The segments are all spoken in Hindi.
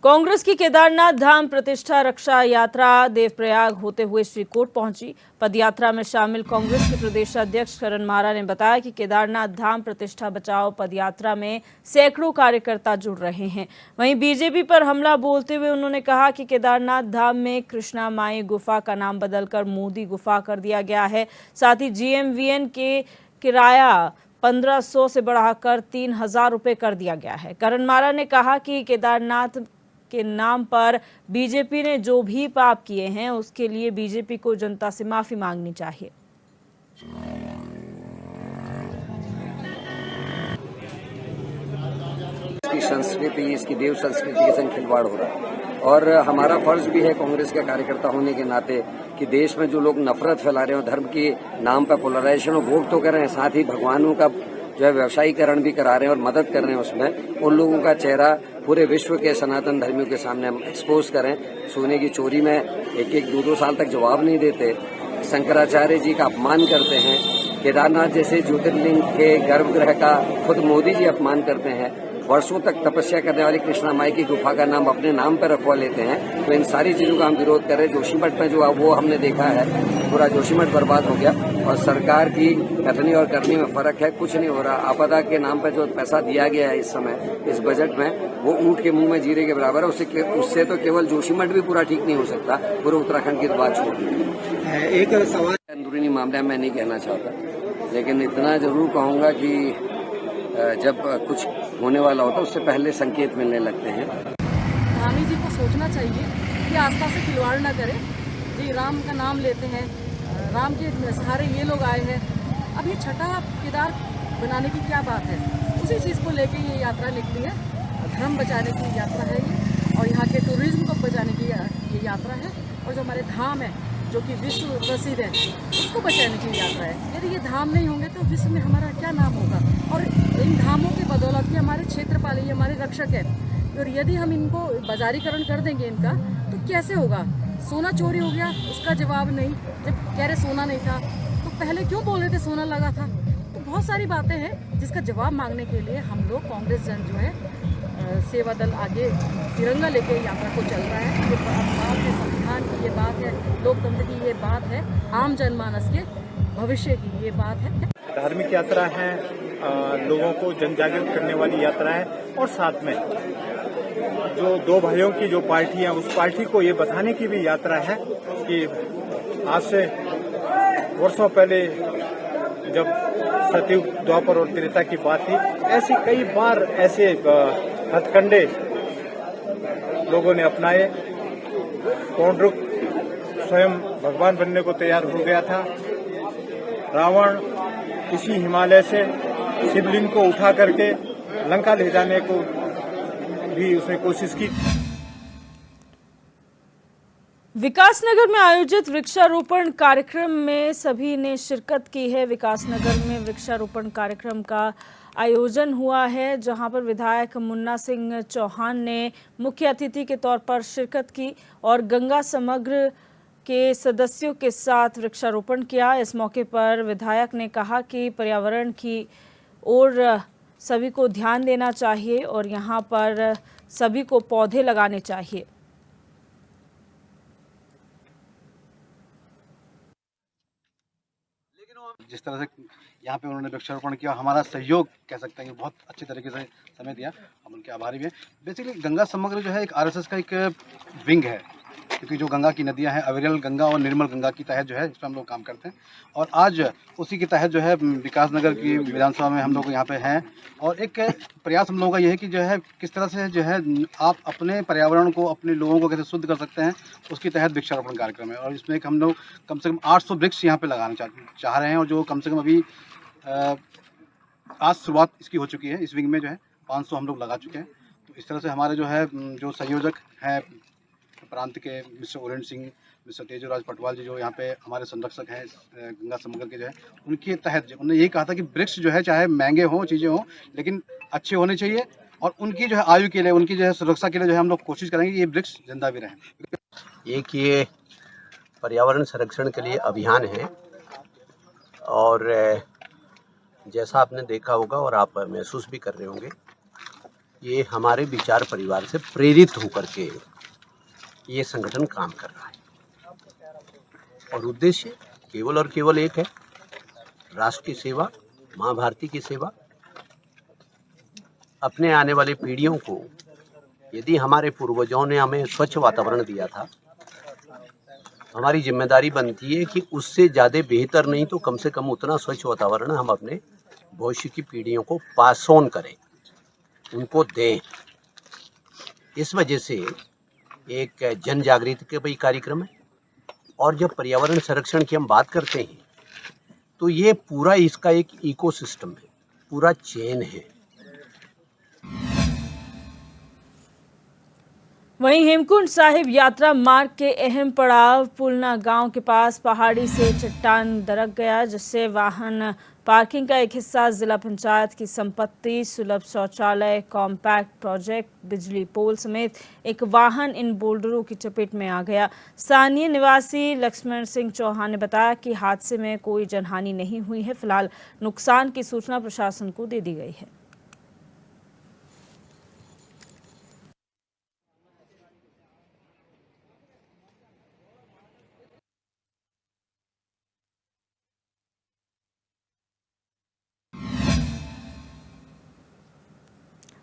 कांग्रेस की केदारनाथ धाम प्रतिष्ठा रक्षा यात्रा देवप्रयाग होते हुए श्रीकोट पहुंची। पदयात्रा में शामिल कांग्रेस के प्रदेशाध्यक्ष करण मारा ने बताया कि केदारनाथ धाम प्रतिष्ठा बचाओ पदयात्रा में सैकड़ों कार्यकर्ता जुड़ रहे हैं। वहीं बीजेपी पर हमला बोलते हुए उन्होंने कहा कि केदारनाथ धाम में कृष्णा माई गुफा का नाम बदलकर मोदी गुफा कर दिया गया है। साथ ही GMVN के किराया 1500 से बढ़ाकर 3000 रुपये कर दिया गया है। करण मारा ने कहा कि केदारनाथ के नाम पर बीजेपी ने जो भी पाप किए हैं उसके लिए बीजेपी को जनता से माफी मांगनी चाहिए। इसकी संस्कृति, इसकी देव संस्कृति के संग खिलवाड़ हो रहा है और हमारा फर्ज भी है कांग्रेस के कार्यकर्ता होने के नाते कि देश में जो लोग नफरत फैला रहे हैं, धर्म के नाम पर पोलराइजेशन और वोट तो कर रहे हैं, साथ ही भगवानों का जो है व्यवसायीकरण भी करा रहे हैं और मदद कर रहे हैं उसमें, उन लोगों का चेहरा पूरे विश्व के सनातन धर्मियों के सामने हम एक्सपोज करें। सोने की चोरी में एक 2 साल तक जवाब नहीं देते, शंकराचार्य जी का अपमान करते हैं, केदारनाथ जैसे ज्योतिर्लिंग के गर्भगृह का खुद मोदी जी अपमान करते हैं, वर्षों तक तपस्या करने वाली कृष्णा माई की गुफा का नाम अपने नाम पर रखवा लेते हैं। तो इन सारी चीजों का हम विरोध करें। जोशीमठ में जो वो हमने देखा है, पूरा जोशीमठ बर्बाद हो गया और सरकार की कथनी और करनी में फर्क है, कुछ नहीं हो रहा। आपदा के नाम पर जो पैसा दिया गया है इस समय इस बजट में, वो ऊंट के मुंह में जीरे के बराबर है। उससे तो केवल जोशीमठ भी पूरा ठीक नहीं हो सकता, पूरे उत्तराखंड की तो बात छोड़ दी। एक सवाल अंदरूनी मामले में मैं नहीं कहना चाहता, लेकिन इतना जरूर कहूंगा कि जब कुछ होने वाला होता है उससे पहले संकेत मिलने लगते हैं। धामी जी को सोचना चाहिए कि आस्था से खिलवाड़ न करें। जी राम का नाम लेते हैं, राम के सहारे ये लोग आए हैं। अब ये छठा केदार बनाने की क्या बात है? उसी चीज़ को लेके ये यात्रा निकली है। धर्म बचाने की यात्रा है ये, और यहाँ के टूरिज्म को बचाने की ये यात्रा है। और जो हमारे धाम है जो कि विश्व प्रसिद्ध है, उसको बचाने की यात्रा है। यदि ये धाम नहीं होंगे तो विश्व में हमारा क्या नाम होगा? और इन धामों के बदौलत ही हमारे क्षेत्रपाल, ये हमारे रक्षक है। और यदि हम इनको बाजारीकरण कर देंगे इनका, तो कैसे होगा? सोना चोरी हो गया, उसका जवाब नहीं। जब कह रहे सोना नहीं था तो पहले क्यों बोल रहे थे सोना लगा था? तो बहुत सारी बातें हैं जिसका जवाब मांगने के लिए हम लोग कांग्रेस जन जो है सेवा दल आगे तिरंगा लेके यात्रा को चल रहा है। ये बात है संविधान की, ये बात है लोकतंत्र की, ये बात है आम जनमानस के भविष्य की, ये बात है। धार्मिक यात्रा है, लोगों को जन जागृत करने वाली यात्रा है और साथ में जो दो भाइयों की जो पार्टी है उस पार्टी को ये बताने की भी यात्रा है कि आज से वर्षों पहले जब सतयुग, द्वापर और त्रेता की बात थी, ऐसी कई बार ऐसे हथकंडे लोगों ने अपनाए। पौंड्रुक स्वयं भगवान बनने को तैयार हो गया था। रावण इसी हिमालय से शिवलिंग को उठा करके लंका ले जाने को भी उसने कोशिश की। विकासनगर में आयोजित वृक्षारोपण कार्यक्रम में सभी ने शिरकत की है। विकासनगर में वृक्षारोपण कार्यक्रम का आयोजन हुआ है, जहां पर विधायक मुन्ना सिंह चौहान ने मुख्य अतिथि के तौर पर शिरकत की और गंगा समग्र के सदस्यों के साथ वृक्षारोपण किया। इस मौके पर विधायक ने कहा कि पर्यावरण की ओर सभी को ध्यान देना चाहिए और यहाँ पर सभी को पौधे लगाने चाहिए। जिस तरह से यहाँ पे उन्होंने वृक्षारोपण किया, हमारा सहयोग कह सकते हैं कि बहुत अच्छे तरीके से समय दिया, हम उनके आभारी भी हैं। बेसिकली गंगा समग्र जो है एक RSS का एक विंग है, क्योंकि जो गंगा की नदियाँ हैं, अविरल गंगा और निर्मल गंगा की तहत जो है इस पर हम लोग काम करते हैं। और आज उसी के तहत जो है विकासनगर की विधानसभा में हम लोग यहाँ पे हैं और एक प्रयास हम लोगों का ये है कि जो है किस तरह से जो है आप अपने पर्यावरण को, अपने लोगों को कैसे शुद्ध कर सकते हैं, उसके तहत वृक्षारोपण कार्यक्रम है। और इसमें हम लोग कम से कम 800 वृक्ष यहाँ पे लगाना चाह रहे हैं और जो कम से कम अभी आज शुरुआत इसकी हो चुकी है। इस विंग में जो है 500 हम लोग लगा चुके हैं। तो इस तरह से हमारे जो है जो संयोजक हैं प्रांत के मिस्टर उरेंद्र सिंह, मिस्टर तेजराज पटवाल जी जो यहाँ पे हमारे संरक्षक हैं गंगा समग्र के जो है, उनके तहत उन्होंने यही कहा था कि वृक्ष जो है चाहे महंगे हों, चीज़ें हों, लेकिन अच्छे होने चाहिए और उनकी जो है आयु के लिए, उनकी जो है सुरक्षा के लिए जो है हम लोग कोशिश करेंगे कि ये वृक्ष जिंदा भी रहें। एक ये पर्यावरण संरक्षण के लिए अभियान है और जैसा आपने देखा होगा और आप महसूस भी कर रहे होंगे, ये हमारे विचार परिवार से प्रेरित होकर के ये संगठन काम कर रहा है और उद्देश्य केवल और केवल एक है, राष्ट्र की सेवा, माँ भारती की सेवा। अपने आने वाली पीढ़ियों को, यदि हमारे पूर्वजों ने हमें स्वच्छ वातावरण दिया था, हमारी जिम्मेदारी बनती है कि उससे ज़्यादा बेहतर नहीं तो कम से कम उतना स्वच्छ वातावरण हम अपने भविष्य की पीढ़ियों को पास ऑन करें, उनको दें। इस वजह से एक जन जागृति का भी कार्यक्रम है। और जब पर्यावरण संरक्षण की हम बात करते हैं तो ये पूरा इसका एक इकोसिस्टम है, पूरा चेन है। वहीं हेमकुंड साहिब यात्रा मार्ग के अहम पड़ाव पुलना गांव के पास पहाड़ी से चट्टान दरक गया, जिससे वाहन पार्किंग का एक हिस्सा जिला पंचायत की संपत्ति, सुलभ शौचालय, कॉम्पैक्ट प्रोजेक्ट, बिजली पोल समेत एक वाहन इन बोल्डरों की चपेट में आ गया। स्थानीय निवासी लक्ष्मण सिंह चौहान ने बताया कि हादसे में कोई जनहानि नहीं हुई है। फिलहाल नुकसान की सूचना प्रशासन को दे दी गई है।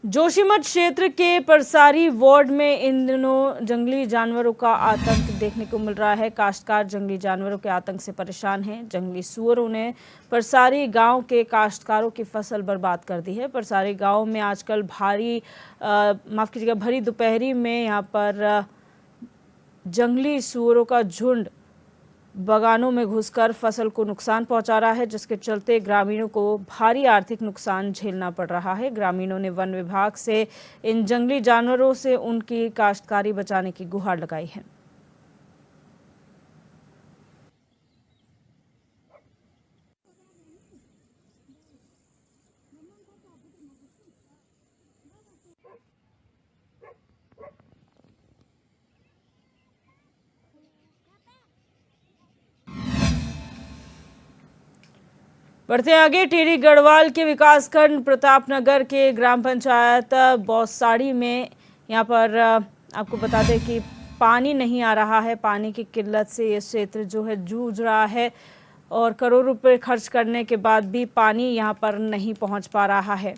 जोशीमठ क्षेत्र के परसारी वार्ड में इन दिनों जंगली जानवरों का आतंक देखने को मिल रहा है। काश्तकार जंगली जानवरों के आतंक से परेशान हैं। जंगली सुअरों ने परसारी गांव के काश्तकारों की फसल बर्बाद कर दी है। परसारी गांव में आजकल भरी दोपहरी में यहां पर जंगली सुअरों का झुंड बागानों में घुसकर फसल को नुकसान पहुंचा रहा है, जिसके चलते ग्रामीणों को भारी आर्थिक नुकसान झेलना पड़ रहा है। ग्रामीणों ने वन विभाग से इन जंगली जानवरों से उनकी काश्तकारी बचाने की गुहार लगाई है। बढ़ते आगे, टिहरी गढ़वाल के विकासखंड प्रतापनगर के ग्राम पंचायत बौसाड़ी में यहाँ पर आपको बता दें कि पानी नहीं आ रहा है। पानी की किल्लत से ये क्षेत्र जो है जूझ रहा है और करोड़ों रुपए खर्च करने के बाद भी पानी यहाँ पर नहीं पहुँच पा रहा है।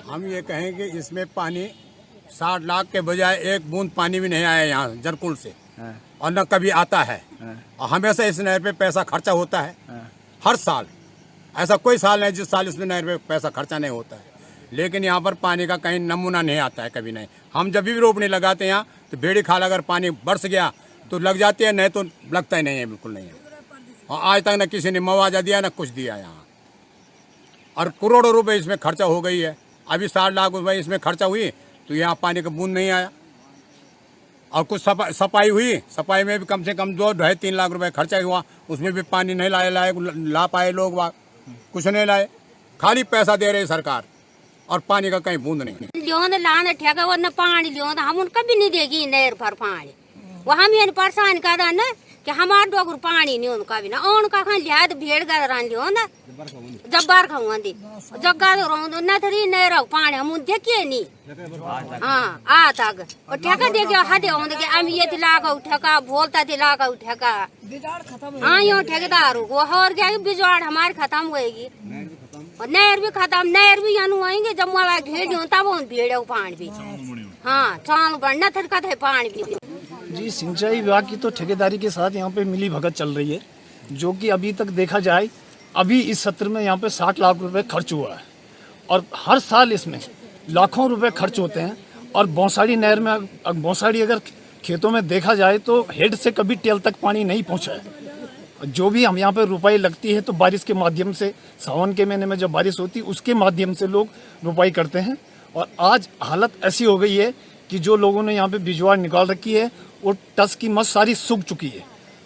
हम ये कहें कि इसमें पानी 60 लाख के बजाय एक बूंद पानी भी नहीं आया यहाँ जरकुल से, और न कभी आता है। और हमेशा इस नहर पे पैसा खर्चा होता है हर साल। ऐसा कोई साल नहीं जिस साल इसमें नहर पे पैसा खर्चा नहीं होता है, लेकिन यहाँ पर पानी का कहीं नमूना नहीं आता है, कभी नहीं। हम जब भी रोपनी लगाते हैं यहाँ तो बेड़ी खाल अगर पानी बरस गया तो लग जाती है, नहीं तो लगता ही नहीं है, बिल्कुल नहीं है। और आज तक न किसी ने मुआवजा दिया न कुछ दिया यहाँ, और करोड़ों रुपए इसमें खर्चा हो गई है। अभी 60 लाख रुपए इसमें खर्चा हुई तो यहाँ पानी का बूंद नहीं आया। और कुछ सफाई हुई, सफाई में भी कम से कम 2-2.5-3 लाख रुपए खर्चा हुआ, उसमें भी पानी नहीं ला पाए लोग, कुछ नहीं लाए, खाली पैसा दे रहे सरकार और पानी का कहीं बूंद नहीं। लाने ठेका वो न पानी लियो हम उन कभी नहीं देगी नहर पर पानी, वो हम ये परेशान कर रहा न कि हमारे डोगर पानी नहीं उनका भी ना उनका खान लिया भेड़ कर लियो ना जब्बार खाऊंगा जग्गा तो न थरी नहर पानी हम देखिए नहीं। हाँ आ तक और ठेका दे गया हटे होंगे हम ये लागा ठेका बोलता थी लागा ठेका। हाँ यो ठेकेदार वो और क्या बिजवाड़ हमारे खत्म होएगी और नहर भी खत्म, नहर भी यहाँ आएंगे जब मोबाइल घेर तब भेड़ पानी भी। हाँ चाल बढ़ना थड़का थे पानी भी। जी सिंचाई विभाग की तो ठेकेदारी के साथ यहाँ पे मिली भगत चल रही है, जो कि अभी तक देखा जाए अभी इस सत्र में यहाँ पे 60 लाख रुपए खर्च हुआ है और हर साल इसमें लाखों रुपए खर्च होते हैं। और बौसाड़ी नहर में बौसाड़ी अगर खेतों में देखा जाए तो हेड से कभी टेल तक पानी नहीं पहुँचा है। जो भी हम यहाँ पे रुपाई लगती है तो बारिश के माध्यम से, सावन के महीने में जब बारिश होती है उसके माध्यम से लोग रुपाई करते हैं। और आज हालत ऐसी हो गई है कि जो लोगों ने यहाँ पे बिजवाड़ निकाल रखी है वो टस की मस सारी सूख चुकी है,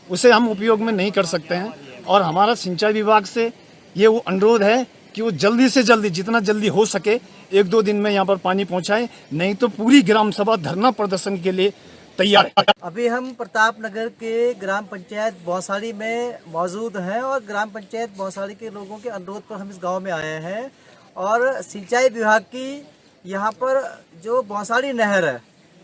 उसे हम उपयोग में नहीं कर सकते हैं। और हमारा सिंचाई विभाग से ये वो अनुरोध है कि वो जल्दी से जल्दी जितना जल्दी हो सके 1-2 दिन में यहाँ पर पानी पहुँचाए, नहीं तो पूरी ग्राम सभा धरना प्रदर्शन के लिए तैयार है। अभी हम प्रताप नगर के ग्राम पंचायत बौसाड़ी में मौजूद हैं और ग्राम पंचायत बौसाड़ी के लोगों के अनुरोध पर हम इस गांव में आए हैं और सिंचाई विभाग की यहाँ पर जो बौसाड़ी नहर है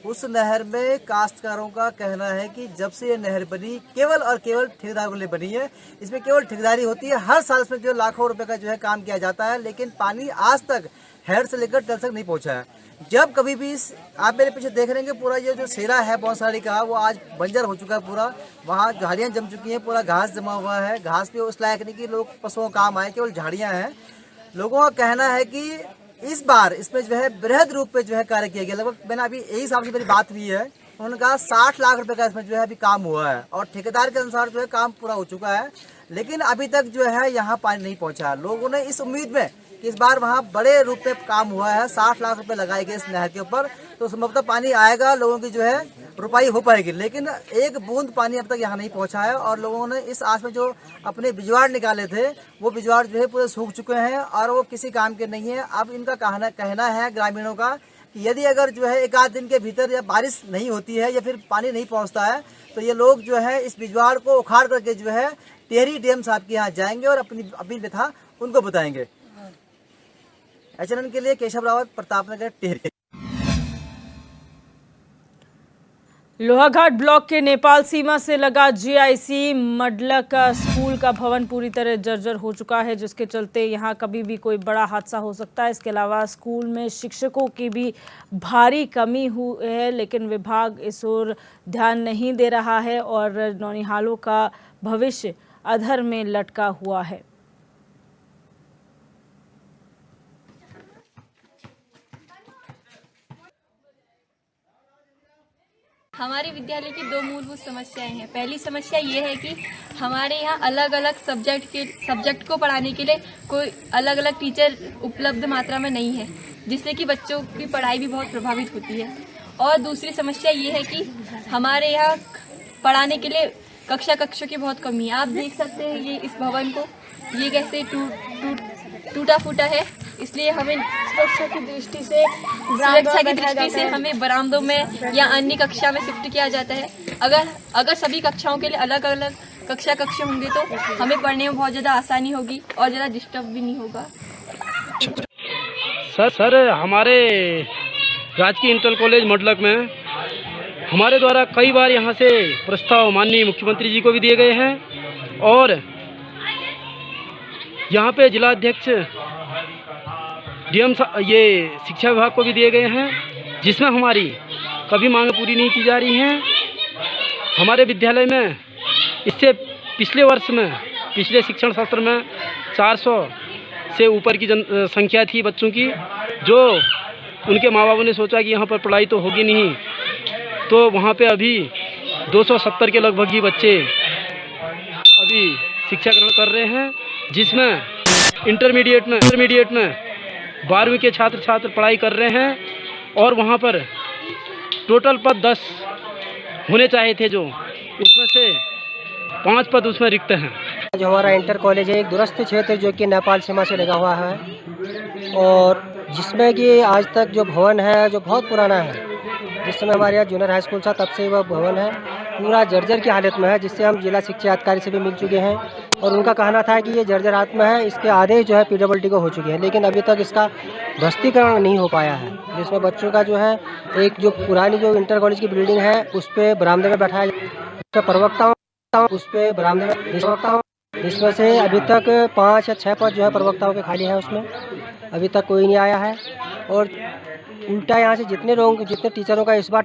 उस नहर में काश्तकारों का कहना है कि जब से ये नहर बनी केवल और केवल ठेकेदार वाले बनी है, इसमें केवल ठेकेदारी होती है। हर साल इसमें जो लाखों रुपए का जो है काम किया जाता है, लेकिन पानी आज तक हेड से लेकर टल तक नहीं पहुंचा है। जब कभी भी आप मेरे पीछे देख रहे हैं पूरा ये जो सेरा है बौसाड़ी का वो आज बंजर हो चुका है पूरा, वहाँ झाड़ियाँ जम चुकी हैं, पूरा घास जमा हुआ है। घास भी उस लायक नहीं कि लोग पशुओं काम आए, केवल झाड़ियाँ हैं। लोगों का कहना है कि इस बार इसमें जो है बृहद रूप पे जो है कार्य किया गया। लगभग मैंने अभी यही साहब से मेरी बात हुई है, उन्होंने कहा 60 लाख रुपए का इसमें जो है अभी काम हुआ है और ठेकेदार के अनुसार जो है काम पूरा हो चुका है, लेकिन अभी तक जो है यहाँ पानी नहीं पहुँचा। लोगों ने इस उम्मीद में कि इस बार वहाँ बड़े रूप पे काम हुआ है, 60 लाख रुपए लगाए गए इस नहर के ऊपर, तो संभवतः पानी आएगा, लोगों की जो है रुपाई हो पाएगी, लेकिन एक बूंद पानी अब तक यहाँ नहीं पहुँचा है। और लोगों ने इस आस में जो अपने बिजवाड़ निकाले थे वो बिजवाड़ जो है पूरे सूख चुके हैं और वो किसी काम के नहीं है। अब इनका कहना है ग्रामीणों का कि यदि अगर जो है एक आध दिन के भीतर या बारिश नहीं होती है या फिर पानी नहीं पहुँचता है तो ये लोग जो है इस बिजवाड़ को उखाड़ करके जो है टेहरी डीएम साहब के यहाँ जाएंगे और अपनी व्यथा उनको बताएंगे। एचएनएन के लिए केशव रावत, प्रतापनगर, टेहरी। लोहाघाट ब्लॉक के नेपाल सीमा से लगा जीआईसी मडलक स्कूल का भवन पूरी तरह जर्जर हो चुका है, जिसके चलते यहां कभी भी कोई बड़ा हादसा हो सकता है। इसके अलावा स्कूल में शिक्षकों की भी भारी कमी हुई है, लेकिन विभाग इस ओर ध्यान नहीं दे रहा है और नौनिहालों का भविष्य अधर में लटका हुआ है। हमारे विद्यालय की दो मूलभूत समस्याएं हैं। पहली समस्या ये है कि हमारे यहाँ अलग अलग सब्जेक्ट को पढ़ाने के लिए कोई अलग अलग टीचर उपलब्ध मात्रा में नहीं है, जिससे कि बच्चों की पढ़ाई भी बहुत प्रभावित होती है। और दूसरी समस्या ये है कि हमारे यहाँ पढ़ाने के लिए कक्षों की बहुत कमी है। आप देख सकते हैं ये इस भवन को, ये कैसे टूटा फूटा है, इसलिए हमें सुरक्षा की दृष्टि से हमें बरामदों में या अन्य कक्षा में शिफ्ट किया जाता है। अगर सभी कक्षाओं के लिए अलग अलग कक्ष होंगे तो हमें पढ़ने में बहुत ज़्यादा आसानी होगी और ज़्यादा डिस्टर्ब भी नहीं होगा। सर हमारे राजकीय इंटर कॉलेज मडलक में हमारे द्वारा कई बार यहाँ से प्रस्ताव माननीय मुख्यमंत्री जी को भी दिए गए हैं और यहाँ पे जिलाध्यक्ष डीएम ये शिक्षा विभाग को भी दिए गए हैं, जिसमें हमारी कभी मांग पूरी नहीं की जा रही हैं। हमारे विद्यालय में इससे पिछले वर्ष में पिछले शिक्षण सत्र में 400 से ऊपर की संख्या थी बच्चों की, जो उनके माँ बापों ने सोचा कि यहाँ पर पढ़ाई तो होगी नहीं, तो वहाँ पे अभी 270 के लगभग ही बच्चे अभी शिक्षा ग्रहण कर रहे हैं, जिसमें इंटरमीडिएट में 12वीं के छात्र पढ़ाई कर रहे हैं और वहाँ पर टोटल पद 10 होने चाहिए थे, जो उसमें से 5 पद उसमें रिक्त हैं। जो हमारा इंटर कॉलेज है एक दूरस्थ क्षेत्र जो कि नेपाल सीमा से लगा हुआ है और जिसमें कि आज तक जो भवन है जो बहुत पुराना है, जिस समय हमारे यहाँ जूनियर हाई स्कूल था तब से वह भवन है पूरा जर्जर की हालत में है, जिससे हम जिला शिक्षा अधिकारी से भी मिल चुके हैं और उनका कहना था कि ये जर्जर हालत में है, इसके आदेश जो है पीडब्ल्यूडी को हो चुके हैं, लेकिन अभी तक इसका ध्वस्तीकरण नहीं हो पाया है। जिसमें बच्चों का जो है एक जो पुरानी जो इंटर कॉलेज की बिल्डिंग है उस पर बरामदे में बैठाया प्रवक्ताओं जिसमें से अभी तक 5 या 6 पद जो है प्रवक्ताओं के खाली हैं, उसमें अभी तक कोई नहीं आया है और उल्टा यहाँ से जितने टीचरों का इस बार